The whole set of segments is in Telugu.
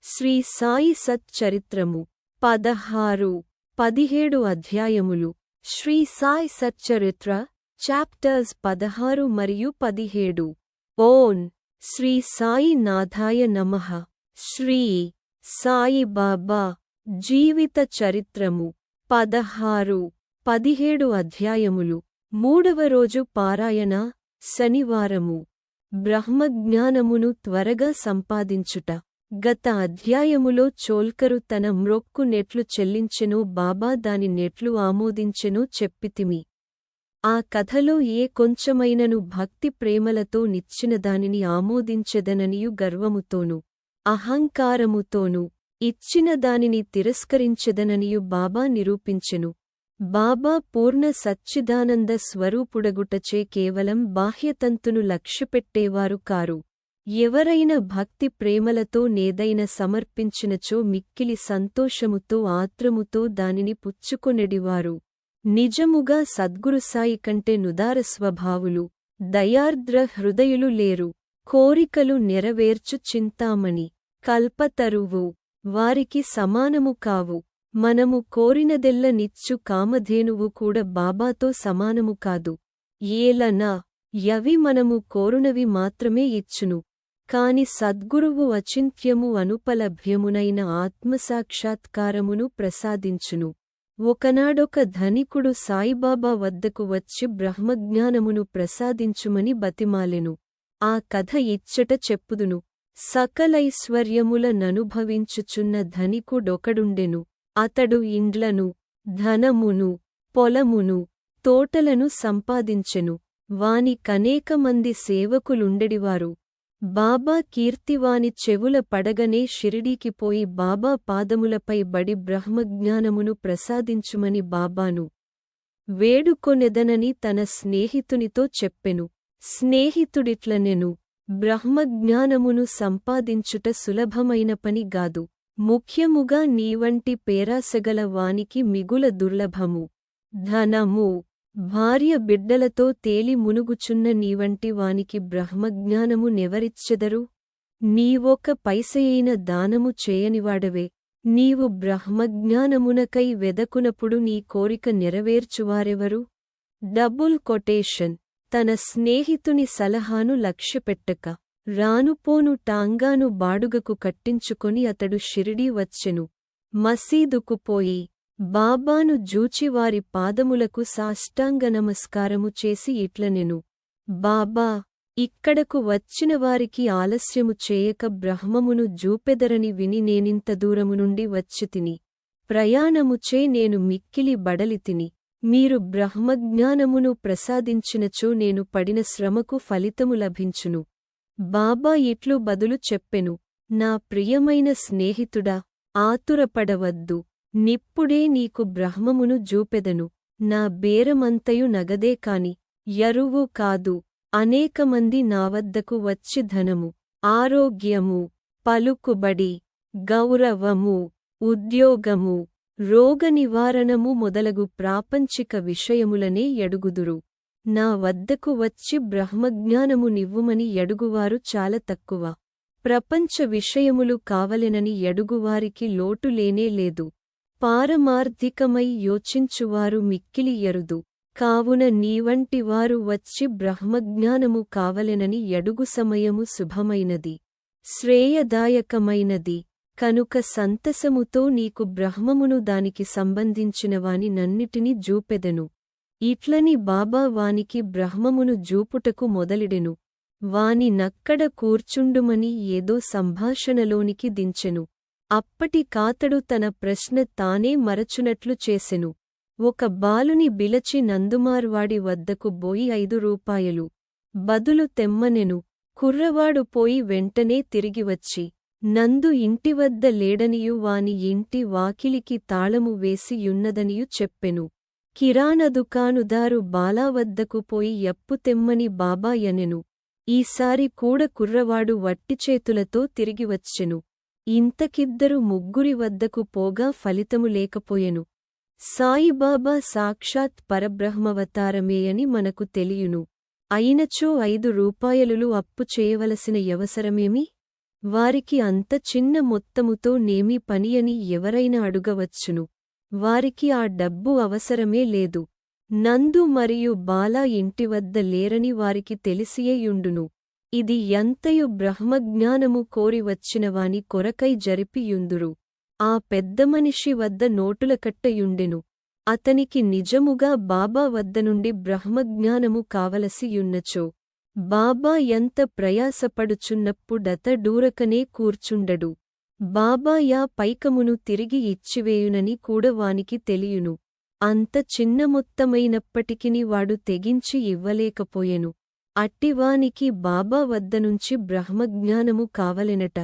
శ్రీ సాయి సత్ చరిత్రము 16, 17 అధ్యాయములు. శ్రీ సాయి సచ్చరిత్ర చాప్టర్స్ 16 మరియు 17. ఓం శ్రీ సాయి నాథాయ నమః. శ్రీ సాయి బాబా జీవిత చరిత్రము 16, 17 అధ్యాయములు. మూడవ రోజు పారాయణ, శనివారము. బ్రహ్మజ్ఞానమును త్వరగా సంపాదించుట. గత అధ్యాయములో చోల్కరు తన మ్రొక్కు నెట్లు చెల్లించెనో బాబా దాని నెట్లు ఆమోదించెనో చెప్పితిమి. ఆ కథలో ఏ కొంచెమైనను భక్తి ప్రేమలతో నిచ్చిన దానిని ఆమోదించెదననియు గర్వముతోను అహంకారముతోను ఇచ్చిన దానిని తిరస్కరించెదననియు బాబా నిరూపించెను. బాబా పూర్ణ సచ్చిదానంద స్వరూపుడగుటచే కేవలం బాహ్యతంతును లక్ష్యపెట్టేవారు కారు. ఎవరైనా భక్తి ప్రేమలతో నేదైన సమర్పించినచో మిక్కిలి సంతోషముతో ఆత్రముతో దానిని పుచ్చుకొనెడివారు. నిజముగా సద్గురుసాయి కంటే నుదార స్వభావులు, దయార్ద్ర హృదయులు లేరు. కోరికలు నెరవేర్చు చింతామణి, కల్పతరువు వారికి సమానము కావు. మనము కోరినదెల్ల నిచ్చు కామధేనువు కూడా బాబాతో సమానము కాదు. ఏలనా యవి మనము కోరునవి మాత్రమే ఇచ్చును. కాని సద్గురువు అచింత్యము అనుపలభ్యమునైన ఆత్మసాక్షాత్కారమును ప్రసాదించును. ఒకనాడొక ధనికుడు సాయిబాబా వద్దకు వచ్చి బ్రహ్మజ్ఞానమును ప్రసాదించుమని బతిమాలెను. ఆ కథ ఇచ్చట చెప్పుదును. సకలైశ్వర్యముల ననుభవించుచున్న ధనికుడొకడుండెను. అతడు ఇండ్లను, ధనమును, పొలమును, తోటలను సంపాదించెను. వాని కనేకమంది సేవకులుండెడివారు. బాబా కీర్తివాని చెవుల పడగనే షిరిడీకి పోయి బాబా పాదములపై బడి బ్రహ్మజ్ఞానమును ప్రసాదించుమని బాబాను వేడుకొనెదనని తన స్నేహితునితో చెప్పెను. స్నేహితుడిట్లనెను, బ్రహ్మజ్ఞానమును సంపాదించుట సులభమైన పని గాదు. ముఖ్యముగా నీవంటి పేరాసగల వానికి మిగుల దుర్లభము. ధనము, భార్య బిడ్డలతో తేలి మునుగుచున్న నీవంటి వానికి బ్రహ్మజ్ఞానము నెవరిచ్చెదరు? నీవొక పైసయైన దానము చేయనివాడవే. నీవు బ్రహ్మజ్ఞానమునకై వెదకునప్పుడు నీ కోరిక నెరవేర్చువారెవరు? Double quotation. తన స్నేహితుని సలహాను లక్ష్యపెట్టక రానుపోను టాంగాను బాడుగకు కట్టించుకొని అతడు షిరిడీ వచ్చెను. మసీదుకు పోయి బాబాను జూచివారి పాదములకు సాష్టాంగ నమస్కారము చేసి ఇట్లనెను, బాబా, ఇక్కడకు వచ్చినవారికి ఆలస్యము చేయక బ్రహ్మమును జూపెదరని విని నేనింత దూరము నుండి వచ్చితిని. ప్రయాణముచే నేను మిక్కిలి బడలితిని. మీరు బ్రహ్మజ్ఞానమును ప్రసాదించినచో నేను పడిన శ్రమకు ఫలితము లభించును. బాబా ఇట్లు బదులు చెప్పెను, నా ప్రియమైన స్నేహితుడా, ఆతురపడవద్దు. నిప్పుడే నీకు బ్రహ్మమును జూపెదను. నా బేరమంతయు నగదే కాని యరువు కాదు. అనేకమంది నావద్దకు వచ్చి ధనము, ఆరోగ్యము, పలుకుబడి, గౌరవము, ఉద్యోగము, రోగనివారణము మొదలగు ప్రాపంచిక విషయములనే ఎడుగుదురు. నా వద్దకు వచ్చి బ్రహ్మజ్ఞానము నివ్వుమని ఎడుగువారు చాలా తక్కువ. ప్రపంచ విషయములు కావలెనని ఎడుగువారికి లోటు లేనే లేదు. పారమార్థికమై యోచించువారు మిక్కిలి ఎరుదు. కావున నీవంటి వారు వచ్చి బ్రహ్మజ్ఞానము కావలెనని ఎడుగు సమయము శుభమైనది, శ్రేయదాయకమైనది. కనుక సంతసముతో నీకు బ్రహ్మమును దానికి సంబంధించినవాని నన్నిటిని జూపెదెను. ఇట్లని బాబా వానికి బ్రహ్మమును జూపుటకు మొదలిడెను. వాని నక్కడ కూర్చుండుమని ఏదో సంభాషణలోనికి దించెను. అప్పటి కాతడు తన ప్రశ్న తానే మరచునట్లు చేసెను. ఒక బాలుని బిలచి నందుమార్వాడి వద్దకు బోయి 5 రూపాయలు బదులు తెమ్మనెను. కుర్రవాడు పోయి వెంటనే తిరిగివచ్చి నందు ఇంటివద్ద లేడనియు వాని ఇంటి వాకిలికి తాళము వేసి యున్నదనియు చెప్పెను. కిరాణదుకానుదారు బాలావద్దకు పోయి యప్పు తెమ్మని బాబా యనెను. ఈసారి కూడా కుర్రవాడు వట్టిచేతులతో తిరిగివచ్చెను. ఇంతకిద్దరు ముగ్గురి వద్దకు పోగా ఫలితము లేకపోయెను. సాయిబాబా సాక్షాత్ పరబ్రహ్మవతారమేయని మనకు తెలియును. అయినచో 5 రూపాయలులు అప్పు చేయవలసిన యవసరమేమి? వారికి అంత చిన్న మొత్తముతో నేమి పనియని ఎవరైనా అడుగవచ్చును. వారికి ఆ డబ్బు అవసరమే లేదు. నందు మరియు బాల ఇంటివద్ద లేరని వారికి తెలిసియేయుండును. ఇది ఎంతయు బ్రహ్మజ్ఞానము కోరి వచ్చినవాని కొరకై జరిపియుందురు. ఆ పెద్దమనిషి వద్ద నోటులకట్టయుండెను. అతనికి నిజముగా బాబా వద్దనుండి బ్రహ్మజ్ఞానము కావలసియున్నచో బాబా ఎంత ప్రయాసపడుచున్నప్పుడత డూరకనే కూర్చుండడు. బాబా యా పైకమును తిరిగి ఇచ్చివేయునని కూడా వానికి తెలియును. అంత చిన్న మొత్తమైనప్పటికిని వాడు తెగించి ఇవ్వలేకపోయెను. అట్టివానికి బాబా వద్దనుంచి బ్రహ్మజ్ఞానము కావలెనట.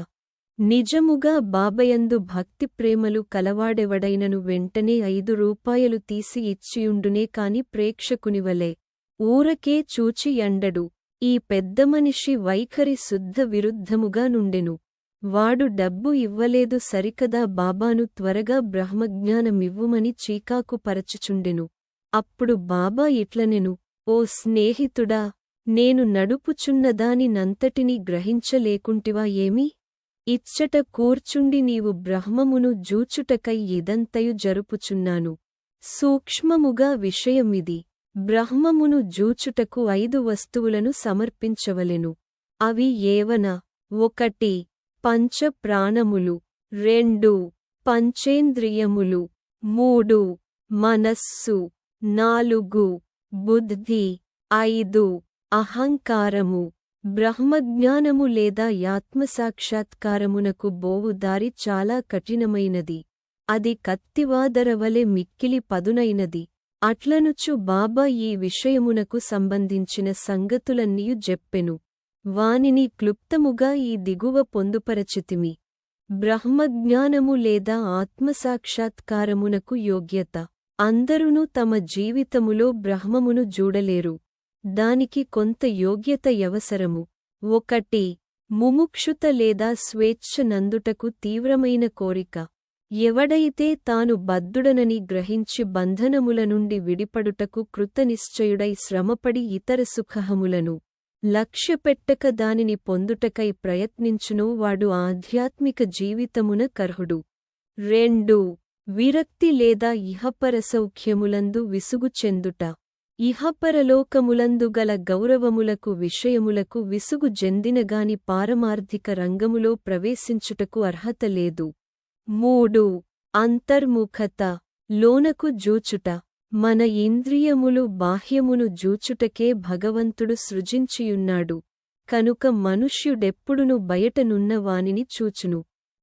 నిజముగా బాబయందు భక్తి ప్రేమలు కలవాడెవడైనను వెంటనే 5 రూపాయలు తీసి ఇచ్చియుండునే కాని ప్రేక్షకునివలే ఊరకే చూచి యండడు. ఈ పెద్దమనిషి వైఖరి శుద్ధ విరుద్ధముగా నుండెను. వాడు డబ్బు ఇవ్వలేదు సరికదా బాబాను త్వరగా బ్రహ్మజ్ఞానమివ్వుమని చీకాకు పరచుచుండెను. అప్పుడు బాబా ఇట్లనెను, ఓ స్నేహితుడా, నేను నడుపుచున్నదాని నంతటినీ గ్రహించలేకుంటివా ఏమి? ఇచ్చట కూర్చుండి నీవు బ్రహ్మమును జూచుటకై ఇదంతయు జరుపుచున్నాను. సూక్ష్మముగా విషయమిది. బ్రహ్మమును జూచుటకు 5 వస్తువులను సమర్పించవలెను. అవి ఏవన: 1 పంచ ప్రాణములు, 2 పంచేంద్రియములు, 3 మనస్సు, 4 బుద్ధి, 5 అహంకారము. బ్రహ్మజ్ఞానము లేదా యాత్మసాక్షాత్కారమునకు బోవు దారి చాలా కఠినమైనది. అది కత్తివాదరవలె మిక్కిలి పదునైనది. అట్లనుచు బాబా ఈ విషయమునకు సంబంధించిన సంగతులన్నీయు జెప్పెను. వానిని క్లుప్తముగా ఈ దిగువ పొందుపరచితిమి. బ్రహ్మజ్ఞానము లేదా ఆత్మసాక్షాత్కారమునకు యోగ్యత. అందరునూ తమ జీవితములో బ్రహ్మమును జూడలేరు. దానికి కొంత యోగ్యత యవసరము. 1 ముముక్షుత లేదా స్వేచ్ఛ నందుటకు తీవ్రమైన కోరిక. ఎవడైతే తాను బద్ధుడనని గ్రహించి బంధనముల నుండి విడిపడుటకు కృతనిశ్చయుడై శ్రమపడి ఇతర సుఖహములను లక్ష్యపెట్టక దానిని పొందుటకై ప్రయత్నించునో వాడు ఆధ్యాత్మిక జీవితమున కర్హుడు. 2 విరక్తి లేదా ఇహపర సౌఖ్యములందు విసుగు చెందుట. ఇహపరలోకములందు గల గౌరవములకు విషయములకు విసుగు జెందినగాని పారమార్థిక రంగములో ప్రవేశించుటకు అర్హత లేదు. 3 అంతర్ముఖత. లోనకు జూచుట. మన ఇంద్రియములు బాహ్యమును జూచుటకే భగవంతుడు సృజించియున్నాడు. కనుక మనుష్యుడెప్పుడును బయటనున్న వానిని చూచును.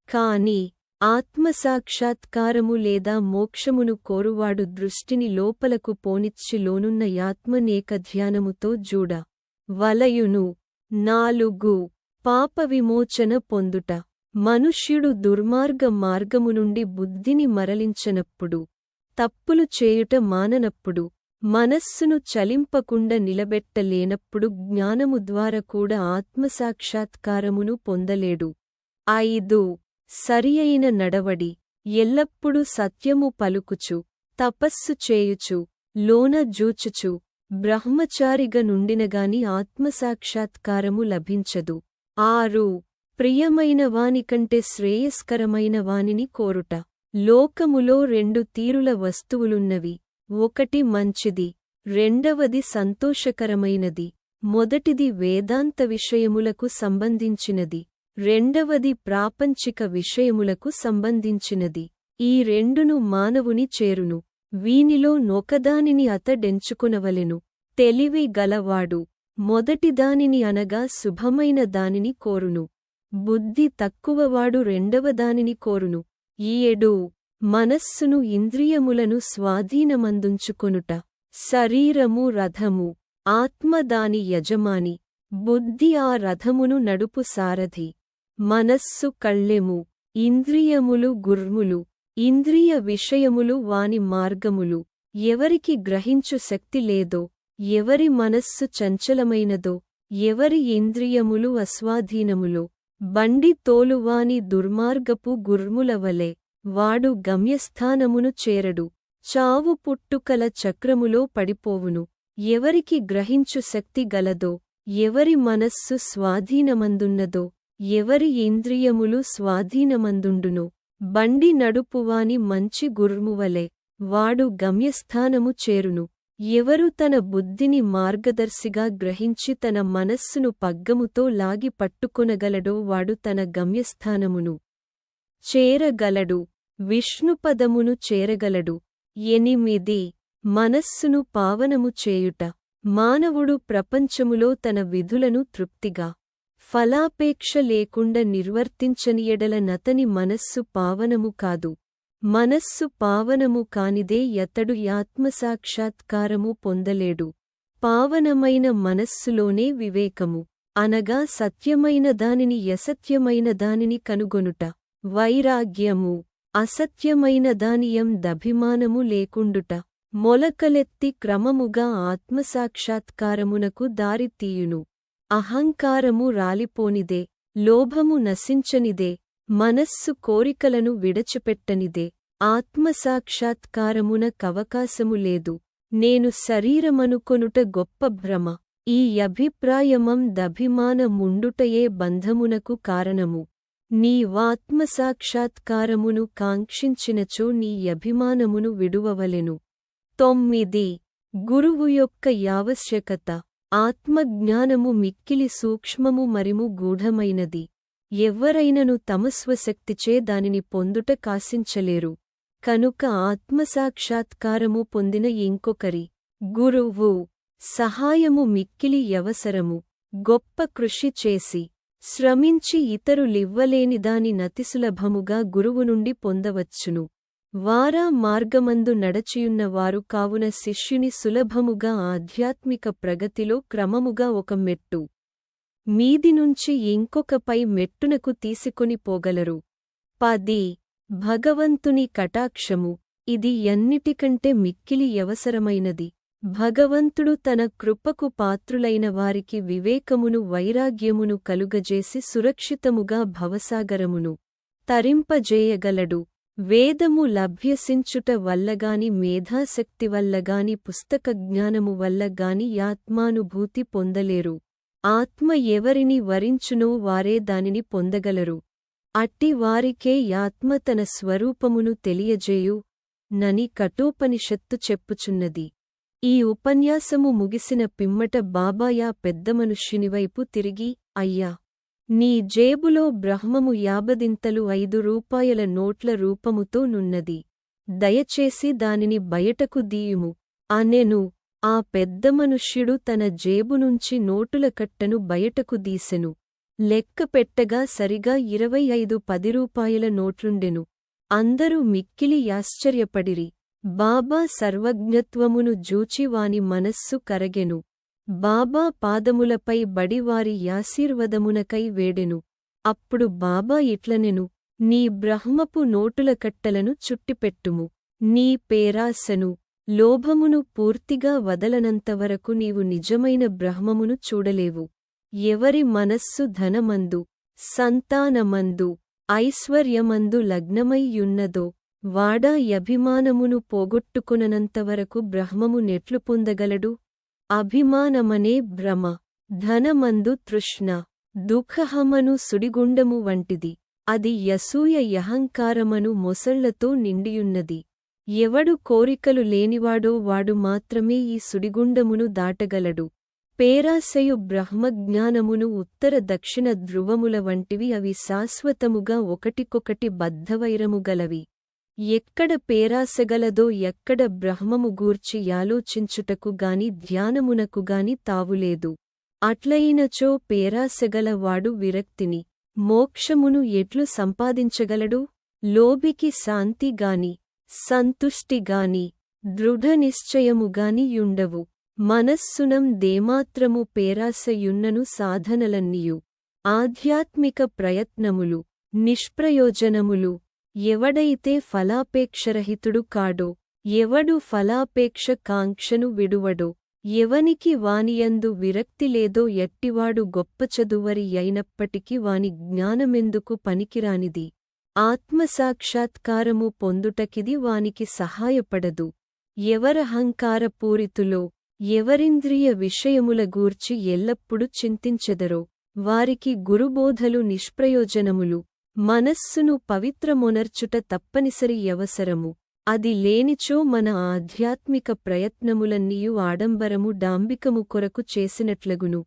కాని ఆత్మసాక్షాత్కారము లేదా మోక్షమును కోరువాడు దృష్టిని లోపలకు పోనిచ్చి లోనున్న యాత్మనేకధ్యానముతో జూడ వలయును. 4 పాప విమోచన పొందుట. మనుష్యుడు దుర్మార్గ మార్గము నుండి బుద్ధిని మరలించనప్పుడు, తప్పులు చేయుట మాననప్పుడు, మనస్సును చలింపకుండా నిలబెట్టలేనప్పుడు జ్ఞానము ద్వారా కూడా ఆత్మసాక్షాత్కారమును పొందలేడు. 5 సరియైన నడవడి. ఎల్లప్పుడూ సత్యము పలుకుచు, తపస్సు చేయుచు, లోన జూచుచు, బ్రహ్మచారిగా నుండినగాని ఆత్మసాక్షాత్కారము లభించదు. 6 ప్రియమైన వానికంటే శ్రేయస్కరమైన వానిని కోరుట. లోకములో 2 తీరుల వస్తువులున్నవి. 1 మంచిది, 2వది సంతోషకరమైనది. మొదటిది వేదాంత విషయములకు సంబంధించినది, 2వది ప్రాపంచిక విషయములకు సంబంధించినది. ఈ 2ను మానవుని చేరును. వీనిలో నొకదానిని అతడెంచుకొనవలెను. తెలివి గలవాడు మొదటిదానిని అనగా శుభమైన దానిని కోరును. బుద్ధి తక్కువవాడు 2వదానిని కోరును. 7 మనస్సును ఇంద్రియములను స్వాధీనమందుంచుకొనుట. శరీరము రథము, ఆత్మ దాని యజమాని, బుద్ధి ఆ రథమును నడుపు సారథి. మనస్సు కళ్ళెము, ఇంద్రియములు గుర్ములు. ఇంద్రియ విషయములు వాని మార్గములు. ఎవరికి గ్రహించు శక్తి లేదో, ఎవరి మనస్సు చంచలమైనదో, ఎవరి ఇంద్రియములు అస్వాధీనములో, బండి తోలువాని దుర్మార్గపు గుర్ములవలె వాడు గమ్యస్థానమును చేరడు. చావు పుట్టుకల చక్రములో పడిపోవును. ఎవరికి గ్రహించు శక్తి గలదో, ఎవరి మనస్సు స్వాధీనమందున్నదో, ఎవరి ఇంద్రియములు స్వాధీనమందుండునో బండి నడుపువాని మంచి గుర్మువలె వాడు గమ్యస్థానము చేరును. ఎవరు తన బుద్ధిని మార్గదర్శిగా గ్రహించి తన మనస్సును పగ్గముతో లాగి పట్టుకొనగలడో వాడు తన గమ్యస్థానమును చేరగలడు, విష్ణుపదమును చేరగలడు. 8 మనస్సును పావనము చేయుట. మానవుడు ప్రపంచములో తన విధులను తృప్తిగా ఫలాపేక్ష లేకుండా నిర్వర్తించని ఎడల నతని మనస్సు పావనము కాదు. మనస్సు పావనము కానిదే యతడు ఆత్మసాక్షాత్కారము పొందలేడు. పావనమైన మనస్సులోనే వివేకము అనగా సత్యమైన దానిని అసత్యమైన దానిని కనుగొనుట, వైరాగ్యము, అసత్యమైన దానియం దభిమానము లేకుండుట మొలకలెత్తి క్రమముగా ఆత్మసాక్షాత్కారమునకు దారితీయును. అహంకారము రాలిపోనిదే, లోభము నశించనిదే, మనస్సు కోరికలను విడచిపెట్టనిదే ఆత్మసాక్షాత్కారమున కవకాశము లేదు. నేను శరీరమనుకొనుట గొప్ప భ్రమ. ఈ అభిప్రాయమం దభిమానముండుటయే బంధమునకు కారణము. నీవాత్మసాక్షాత్కారమును కాంక్షించినచో నీ అభిమానమును విడువవలెను. 9 గురువు యొక్క యావశ్యకత. ఆత్మజ్ఞానము మిక్కిలి సూక్ష్మము మరిము గూఢమైనది. ఎవ్వరైనను తమ స్వశక్తిచే దానిని పొందుట కాసించలేరు. కనుక ఆత్మసాక్షాత్కారము పొందిన ఇంకొకరి గురువు సహాయము మిక్కిలి యవసరము. గొప్ప కృషి చేసి శ్రమించి ఇతరులివ్వలేని దాని నతిసులభముగా గురువు నుండి పొందవచ్చును. వారా మార్గమందు నడచియున్నవారు కావున శిష్యుని సులభముగా ఆధ్యాత్మిక ప్రగతిలో క్రమముగా ఒక మెట్టు మీదినుంచి ఇంకొకపై మెట్టునకు తీసుకొని పోగలరు. 10 భగవంతుని కటాక్షము. ఇది ఎన్నిటికంటే మిక్కిలి యవసరమైనది. భగవంతుడు తన కృపకు పాత్రులైన వారికి వివేకమును వైరాగ్యమును కలుగజేసి సురక్షితముగా భవసాగరమును తరింపజేయగలడు. వేదము లభ్యసించుట వల్లగాని మేధాశక్తి వల్లగాని పుస్తక జ్ఞానము వల్లగాని ఆత్మానుభూతి పొందలేరు. ఆత్మ ఎవరిని వరించునో వారే దానిని పొందగలరు. అట్టి వారికే ఆత్మ తన స్వరూపమును తెలియజేయు నని కఠోపనిషత్తు చెప్పుచున్నది. ఈ ఉపన్యాసము ముగిసిన పిమ్మట బాబాయా పెద్దమనుష్యునివైపు తిరిగి, అయ్యా, నీ జేబులో బ్రహ్మము 50 5 నోట్ల రూపముతో నున్నది. దయచేసి దానిని బయటకు దీయుము అనెను. ఆ పెద్దమనుష్యుడు తన జేబునుంచి నోటుల కట్టను బయటకు దీసెను. లెక్క పెట్టగా సరిగా 25 10 నోట్లుండెను. అందరూ మిక్కిలి ఆశ్చర్యపడిరి. బాబా సర్వజ్ఞత్వమును జూచి వాని మనస్సు కరగెను. బాబా పాదములపై బడివారి యాశీర్వదమునకై వేడెను. అప్పుడు బాబా ఇట్లనెను, నీ బ్రహ్మపు నోటుల కట్టలను చుట్టిపెట్టుము. నీ పేరాశను, లోభమును పూర్తిగా వదలనంతవరకు నీవు నిజమైన బ్రహ్మమును చూడలేవు. ఎవరి మనస్సు ధనమందు, సంతానమందు, ఐశ్వర్యమందు లగ్నమైయున్నదో వాడా యభిమానమును పోగొట్టుకుననంతవరకు బ్రహ్మము నెట్లు పొందగలడు? అభిమానమనే భ్రమ, ధనమందు తృష్ణ, దుఃఖహమను సుడిగుండము వంటిది. అది యసూయ యహంకారమను మొసళ్లతో నిండియున్నది. ఎవడు కోరికలు లేనివాడో వాడు మాత్రమే ఈ సుడిగుండమును దాటగలడు. పేరాశయు బ్రహ్మజ్ఞానమును ఉత్తర దక్షిణ ధ్రువముల వంటివి. అవి శాశ్వతముగా ఒకటికొకటి బద్ధవైరముగలవి. ఎక్కడ పేరాశగలదో ఎక్కడ బ్రహ్మము గూర్చి యాలోచించుటకు గాని ధ్యానమునకు గాని తావులేదు. అట్లయినచో పేరాశగల వాడు విరక్తిని, మోక్షమును ఎట్లు సంపాదించగలడు? లోబికి శాంతిగాని, సంతుష్టిగాని, దృఢనిశ్చయముగాని యుండవు. మనస్సునం దేమాత్రము పేరాశయున్నను సాధనలన్నియు ఆధ్యాత్మిక ప్రయత్నములు నిష్ప్రయోజనములు. ఎవడైతే ఫలాపేక్షరహితుడు కాడో, ఎవడు ఫలాపేక్ష కాంక్షను విడువడో, ఎవనికి వానియందు విరక్తి లేదో ఎట్టివాడు గొప్ప చదువరి అయినప్పటికీ వాని జ్ఞానమెందుకు పనికిరానిది. ఆత్మసాక్షాత్కారము పొందుటకిది వానికి సహాయపడదు. ఎవరహంకారపూరితులో, ఎవరింద్రియ విషయముల గూర్చి ఎల్లప్పుడూ చింతించెదరో వారికి గురుబోధలు నిష్ప్రయోజనములు. మనస్సును పవిత్రమొనర్చుట తప్పనిసరి యవసరము. అది లేనిచో మన ఆధ్యాత్మిక ప్రయత్నములన్నీయు ఆడంబరము డాంబికము కొరకు చేసినట్లగును.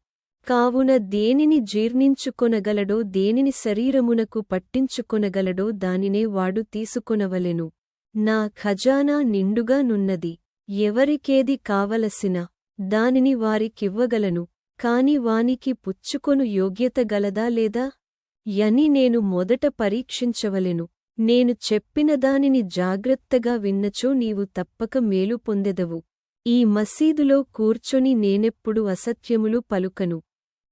కావున దేనిని జీర్ణించుకొనగలడో దేనిని శరీరమునకు పట్టించుకొనగలడో దానినే వాడు తీసుకొనవలెను. నా ఖజానా నిండుగా నున్నది. ఎవరికేది కావలసిన దానిని వారికివ్వగలను. కాని వానికి పుచ్చుకొను యోగ్యత గలదా లేదా యని నేను మొదట పరీక్షించవలెను. నేను చెప్పిన దానిని జాగ్రత్తగా విన్నచో నీవు తప్పక మేలు పొందెదవు. ఈ మసీదులో కూర్చొని నేనెప్పుడు అసత్యములు పలుకను.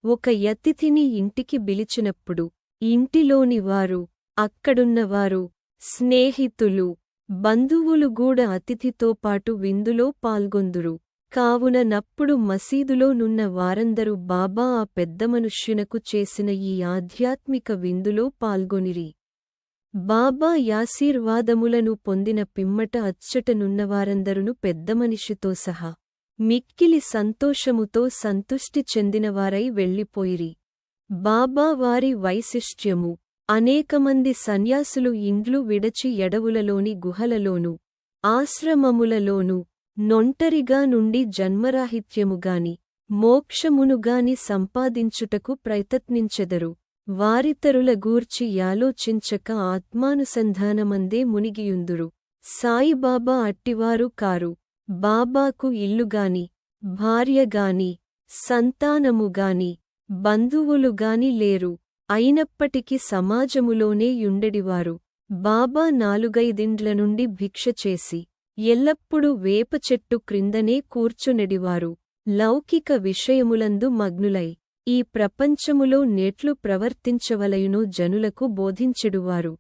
ఒక అతిథిని ఇంటికి పిలిచినప్పుడు ఇంటిలోని వారు, అక్కడున్నవారు, స్నేహితులు, బంధువులు గూడ అతిథితో పాటు విందులో పాల్గొందురు. కావున నప్పుడు మసీదులో నున్న వారందరూ బాబా ఆ పెద్ద మనుష్యునకు చేసిన ఈ ఆధ్యాత్మిక విందులో పాల్గొనిరి. బాబా యాశీర్వాదములను పొందిన పిమ్మట అచ్చటనున్నవారందరును పెద్దమనిషితో సహా మిక్కిలి సంతోషముతో సంతుష్టి చెందినవారై వెళ్ళిపోయిరి. బాబా వారి వైశిష్ట్యము. అనేకమంది సన్యాసులు ఇండ్లు విడచి ఎడవులలోని గుహలలోను ఆశ్రమములలోను నొంటరిగా నుండి జన్మరాహిత్యముగాని మోక్షమునుగాని సంపాదించుటకు ప్రయత్నించెదరు. వారితరుల గూర్చి యాలోచించక ఆత్మానుసంధానమందే మునిగియుందురు. సాయిబాబా అట్టివారు కారు. బాబాకు ఇల్లుగాని భార్యగాని సంతానముగాని బంధువులుగాని లేరు. అయినప్పటికీ సమాజములోనే యుండెడివారు. బాబా 4-5 నుండి భిక్ష చేసి ఎల్లప్పుడూ వేప చెట్టు క్రిందనే కూర్చునెడివారు. లౌకిక విషయములందు మగ్నులై ఈ ప్రపంచములో నెట్లు ప్రవర్తించవలయునో జనులకు బోధించెడువారు.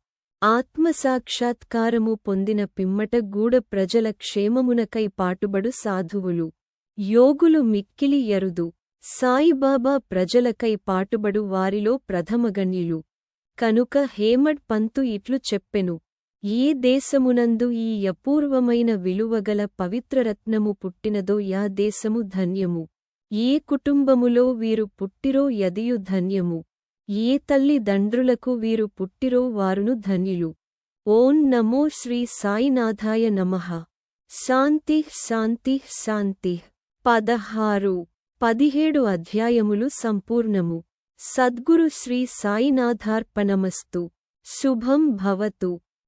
ఆత్మసాక్షాత్కారము పొందిన పిమ్మట గూడ ప్రజల క్షేమమునకై పాటుబడు సాధువులు, యోగులు మిక్కిలి యరుదు. సాయిబాబా ప్రజలకై పాటుబడు వారిలో ప్రథమగణ్యులు. కనుక హేమడ్ పంతు ఇట్లు చెప్పెను. ఏ దేశమునందు ఈ అపూర్వమైన విలువగల పవిత్రరత్నము పుట్టినదో యా దేశము ధన్యము. ఏ కుటుంబములో వీరు పుట్టిరో యదియు ధన్యము. ఏ తల్లి దండ్రులకు వీరు పుట్టిరో వారును ధన్యులు. ఓం నమో శ్రీ సాయినాథాయ నమః. శాంతి శాంతి శాంతి. 16-17 అధ్యాయములు సంపూర్ణము. సద్గురు శ్రీ సాయినాథార్పణమస్తు. శుభం భవతు.